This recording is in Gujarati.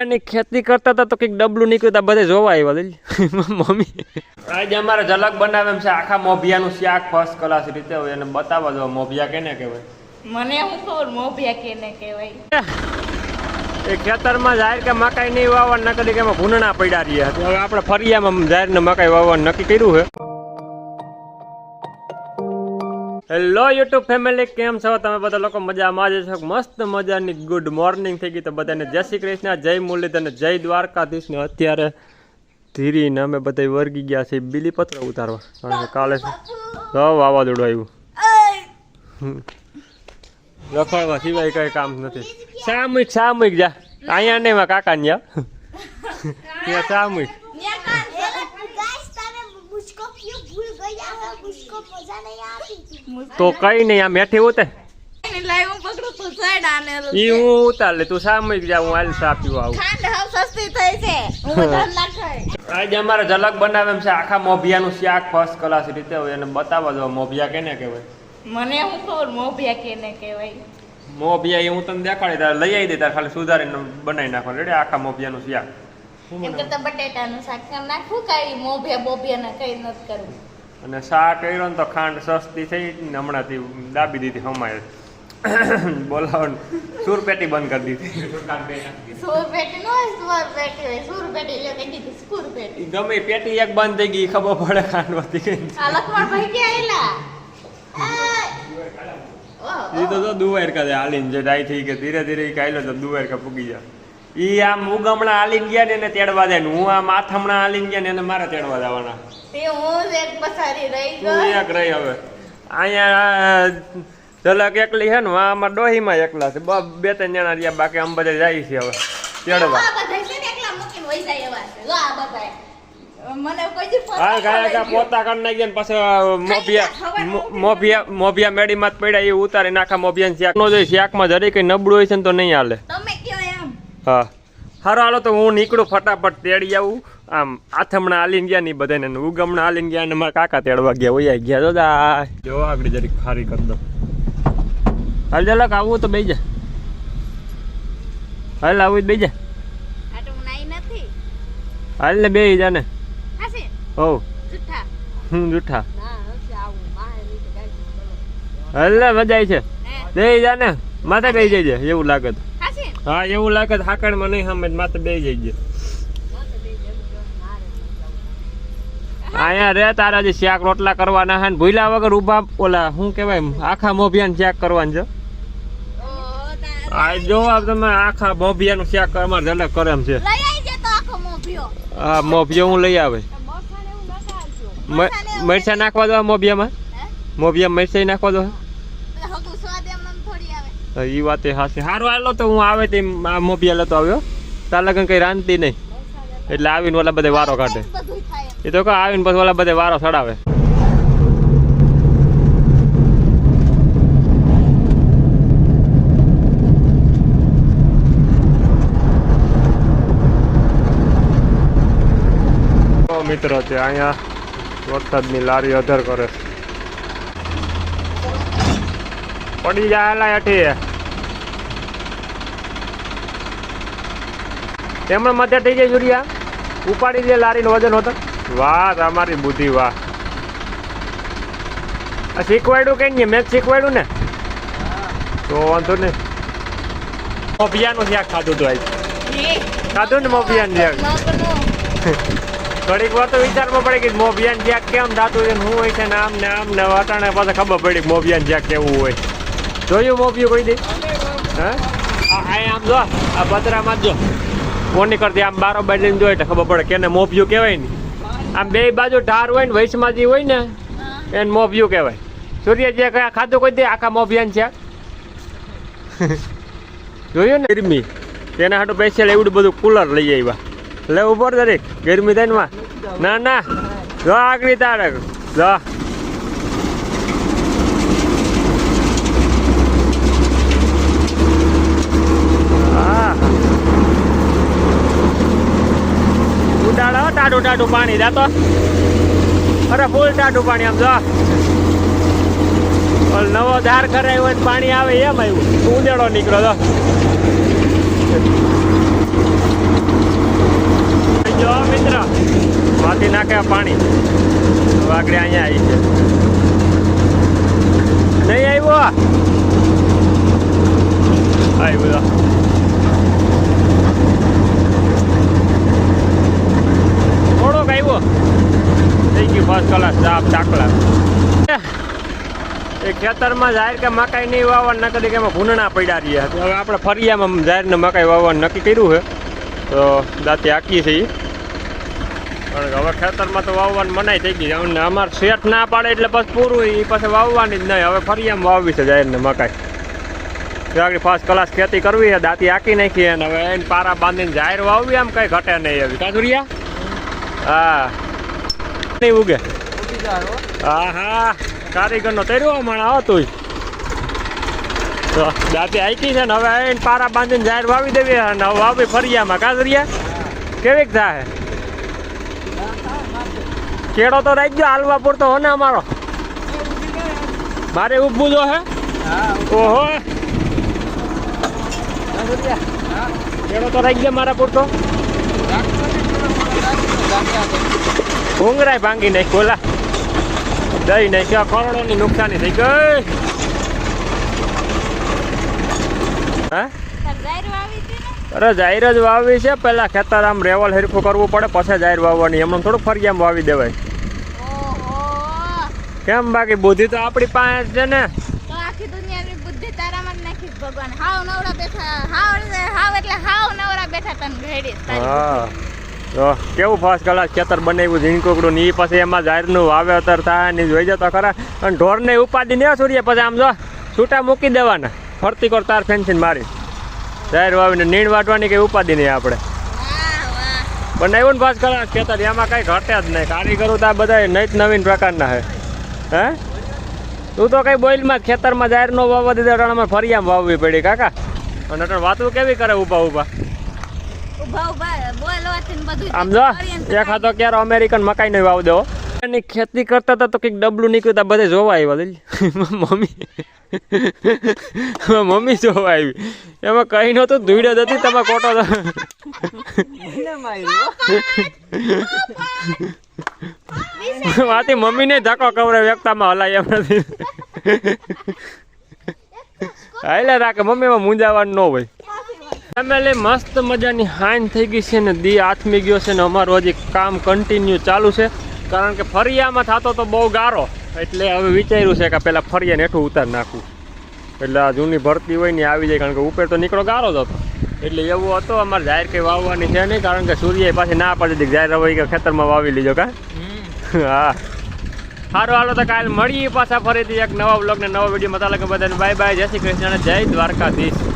ની ખેતી કરતા હતા તો કંઈક ડબલું નીકળતા બધે જોવા આવ્યા મમ્મી આજે અમારે ઝલક બનાવે એમ છે આખા મોભિયાનું શાક ફર્સ્ટ ક્લાસ રીતે હોય અને બતાવવા દો મોભિયા કેને કહેવાય મને હું ખબર મોભિયા કેને કહેવાય એ ખેતરમાં જાહેર કે મકાઈ નહીં વાવવા નકરી કે એમાં ભૂનણા પડ્યા રહ્યા હવે આપણે ફરિયામાં જાહેર ને મકાઈ વાવવાનું નક્કી કર્યું છે. હેલો યુટ્યુબ ફેમિલી, કેમ છો તમે બધા લોકો? મજામાં જ છો? મસ્ત મજાની ગુડ મોર્નિંગ થઈ ગઈ તો બધાને જય શ્રી કૃષ્ણ, જય મુરલીધર અને જય દ્વારકાધીશ ને અત્યારે ધીરીને અમે બધા વર્ગી ગયા છીએ બીલીપત્ર ઉતારવા, કારણ કે કાલે વાવાઝોડું આવ્યું. રખડવા સિવાય કઈ કામ નથી. સામૂહિક જા અહીંયા નહીં માં કાકા ને ત્યાં સામૂહિક તો કઈ નહીં આ મેઠી ઉતાર ઈ હું ઉતાર લે, તું સામૂહિક જા, હું હાલ સા પીવા આવું. આજે અમારે ઝલક બનાવે એમ છે આખા મોભિયાનું શાક ફર્સ્ટ ક્લાસ રીતે હોય અને બતાવવા દો મોભિયા કેને કહેવાય. મને હું ખબર મોભિયા કેને કહેવાય. મોભિયા એ હું તને દેખાડી તારે લઈ આવી દે, તારે ખાલી સુધારીને બનાવી નાખવાનું. રેડી આખા મોભિયાનું શાક. એમ કરતા બટેટાનું શાક નાખવું, કઈ મોભિયા બોભિયા કઈ નથી કરવું. અને શાક કર્યો ને તો ખાંડ સસ્તી થઈ ને હમણાંથી દાબી દીધી હમાય બોલાવો સુરપેટી બંધ કરી દીધી. સુરપેટી નો સુરપેટી હોય, સુરપેટી એટલે કઈ દીધી સુરપેટી. ગમે પેટી એક બંધ થઈ ગઈ ખબર પડે ખાંડ વધી ગઈ. આ લખમણ ભાઈ ક્યાં આયલા? એ તો દુવાર કરે હાલીને જે ડાઈ થઈ કે ધીરે ધીરે કાયલો તો દુવાર કા પૂગી જાય. ઈ આમ ઉગમણા હાલીને ગયા ને એને તેડવા દે, હું આમ આથમણા હાલીને ગયા ને એને મારે તેડવા જવાના. તે હું એક પસારી રહી તું એક રહી. હવે અહીંયા ઝલક એકલી છે ને આમાં ડોહીમાં એકલા છે, બે ત્રણ જણા રહ્યા, બાકી આમ બધા જાય છે હવે તેડવા. પોતા કરી નાખી મોભિયા મેડીમાં જ પડ્યા એ ઉતારી નાખા. મોભિયા શાક નો જોઈએ, શાકમાં જરી કઈ નબળું હોય છે ને તો નહીં હાલે. હા સારું હાલો તો હું નીકળું ફટાફટ તેડી આવું. આમ આથમણા હાલીને ગયા ને બધાને ઉગમણા હાલીને ગયા ને મારા કાકા તેડવા ગયા હોય ગયા. તો જો આગળ જરી ખારી કરી દો. હાલ ઝલક આવું તો બેસી જા. હાલ આવું જ બેસી જા. હાલ ને બેસી જા ને. હો જૂઠા હાલ ને મજા આવી છે. બેસી જા ને, માથે બેસી જજે એવું લાગે તો. હા એવું લાગે તો હાકડમાં નહીં સામે માથે બેસી જજે. અહીંયા રે તારા જે શાક રોટલા કરવાના હે ને ભૂલા વગર ઉભા ઓલા શું કહેવાય આખા મોભિયાનું શાક કરવાનું છે. આ જો તમે આખા મોભિયાનું શાક અમારે ઝલક કરે એમ છે. હા મોભિયો હું લઈ આવે. મરચા નાખવા દો મોભિયામાં, મોભિયામાં મરચા નાખવા દો. એ વાત એ હાસી. સારું હાલો તો હું આવે તે આ મોભિયા લેતો આવ્યો. તાર લગન કઈ રાંધતી નહીં એટલે આવીને ઓલા બધે વારો કાઢે. એ તો આવીને પછી ઓલા બધે વારો ચડાવે. મિત્રો છે અહીંયા વરસાદની લારી અધર કરે. પડી જાય હાલા હેઠી તેમણે મધ્ય થઈ જાય સૂર્યા ઉપાડી દે લારીનો વજન હોતો. વાહ તમારી બુદ્ધિ વાહ. આ શીખવાડ્યું કઈ નહીં, મેં જ શીખવાડ્યું ને તો વાંધો નહીં. મોભિયાનું શાક ખાધું હતું આજ ખાધું ને મોભિયાનું શાક. ઘડીક વાર તો વિચારમાં પડે કે મોભિયાનું શાક કેમ થતું છે, શું હોય છે ને આમ ને વાટાણે પાસે ખબર પડી કે મોભિયાનું શાક કેવું હોય. જોયું મોભિયું કોઈ દે? હા આમ જો આ પતરામાં જ જો કોની કરતી આમ બારો બાજુ જોઈએ તો ખબર પડે કેને મોભિયું કહેવાય ને. આમ બે બાજુ ઢાર હોય ને વૈશમાં જે હોય ને એને મોભિયું કહેવાય. સૂર્ય જે કયા ખાધું કોઈ દે આખા મોભિયાનું શાક જોયું ને. ગરમી તેના હાટું સ્પેશિયલ એવડું બધું કુલર લઈ આવ્યા. લે ઉપર દરેક ગરમી થાય ને ના જો આગળ તારે જો ઉડાડો ટાઢું પાણી જાતો. અરે ફૂલ ટાઢું પાણી આમ જો નવો ધાર ખરાય હોય પાણી આવે એમ આવ્યું ઉદેડો નીકળો તો. નાખે પાણી તો આગળ અહીંયા આવી છે નહીં આવ્યો આવ્યો થોડોક આવ્યો થઈ ગયું ફર્સ્ટ ક્લાસ સાફ ચાકલા એ ખેતરમાં જાહેર કે મકાઈ નહીં વાવવાનું નક્કી કે એમાં ભૂનણા પડ્યા રહ્યા હવે આપણે ફરિયામાં જાહેરને મકાઈ વાવવાનું નક્કી કર્યું છે તો દાંતી હાંકીએ છીએ કારણ કે હવે ખેતરમાં તો વાવવાનું મનાઈ થઈ ગઈ અને અમારે શેઠ ના પાડે એટલે પછી પૂરું એ પછી વાવવાની જ નહીં હવે ફરિયામાં વાવવી છે જાહેરને મકાઈ આગળ ફર્સ્ટ ક્લાસ ખેતી કરવી છે દાંતી હાંકી નાખી અને હવે એને પારા બાંધીને જાહેર વાવવી આમ કંઈ ઘટે નહીં એવી કાજુરિયા હા નહીં ઉગે હા હા કારીગરનો તેર્યો માણા હતો તો દાંતી હાંકી છે ને હવે એને પારા બાંધીને જાહેર વાવી દેવી અને હવે વાવી ફરિયામાં કાજુરિયા કેવીક થાય કેળો તો રાખજો હાલવા પૂરતો હો ને અમારો મારે ઊભું જો હે ઓહો કેળો તો રાખજો મારા પૂરતો ભૂંગરાય ભાંગી નાખ બોલા દઈ નહીં ક્યાં કરોડોની નુકસાની થઈ ગઈ હા અરે જાહેર જ વાવવી છે પેલા ખેતર આમ રેવલ હેરખું કરવું પડે પછી જાહેર વાવવાની હમણાં થોડુંક ફરિયામાં વાવી દેવાય કેમ બાકી બુદ્ધિ તો આપણી પાસે છે ને તો આખી દુનિયાની બુદ્ધિ તારામાં જ નાખી ભગવાન હાવ નવરા બેઠા હાવ એટલે હાવ નવરા બેઠા તને ઘેડી હા તો કેવું ફર્સ્ટ ક્લાસ ખેતર બનાવ્યું ઝીણકોકડું ને એ પછી એમાં જાહેરનું વાવેતર થાય ને જોઈ જતો ખરા અને ઢોરને ઉપાધિ ને સૂર્ય પછી આમ જો છૂટા મૂકી દેવાના ફરતી કર તાર ફેન્સીને મારી જાહેર વાવીને નીણ વાટવાની કઈ ઉપાધિ નહીં આપણે બનાવ્યું ને ફર્સ્ટ ક્લાસ ખેતર એમાં કઈ ઘટે જ નહીં કારીગરો તો આ બધા નવીન નવીન પ્રકારના હે હે તું તો કઈ બોઇલમાં ખેતરમાં જાહેર નો વાવવા દીધા રણમાં ફરિયામાં વાવવી પડી કાકા અને અટણ વાતું કેવી કરે ઊભા ઊભા આમ જો એક હાથો ક્યારે અમેરિકન મકાઈ નહીં વાવ દેવો એની ખેતી કરતા હતા તો કંઈક ડબલું નીકળ્યું તા બધે જોવા આવ્યા મમ્મી જોવા આવી એમાં કઈ નહોતું ધૂળ જ હતી તમે કોટો વાતી મમ્મીને ધક્કો કવરે વ્યક્તામાં હલાય એમ નથી હાલે રાખે મમ્મીમાં મૂંઝાવાનું ન હોય ફેમિલી મસ્ત મજાની હાઈન થઈ ગઈ છે ને દી આથમી ગયો છે ને અમારું હજી કામ કન્ટિન્યુ ચાલુ છે કારણ કે ફરિયામાં થતો તો બહુ ગારો એટલે હવે વિચાર્યું છે કે પેલા ફરિયાને હેઠું ઉતાર નાખવું એટલે આ જૂની ભરતી હોય ને આવી જાય કારણ કે ઉપર તો નીકળો ગારો જ હતો એટલે એવું હતું અમારે જાહેર કંઈ વાવવાની છે નહીં કારણ કે સૂર્ય પાછી ના પાડી દીધી જાહેર હવે કે ખેતરમાં વાવી લીધો કા હા સારું હાલો તો કાલે મળીએ પાછા ફરીથી એક નવા બ્લોગ ને નવા વિડીયો મતા લાગે બધાને બાય બાય જય શ્રી કૃષ્ણ જય દ્વારકાધીશ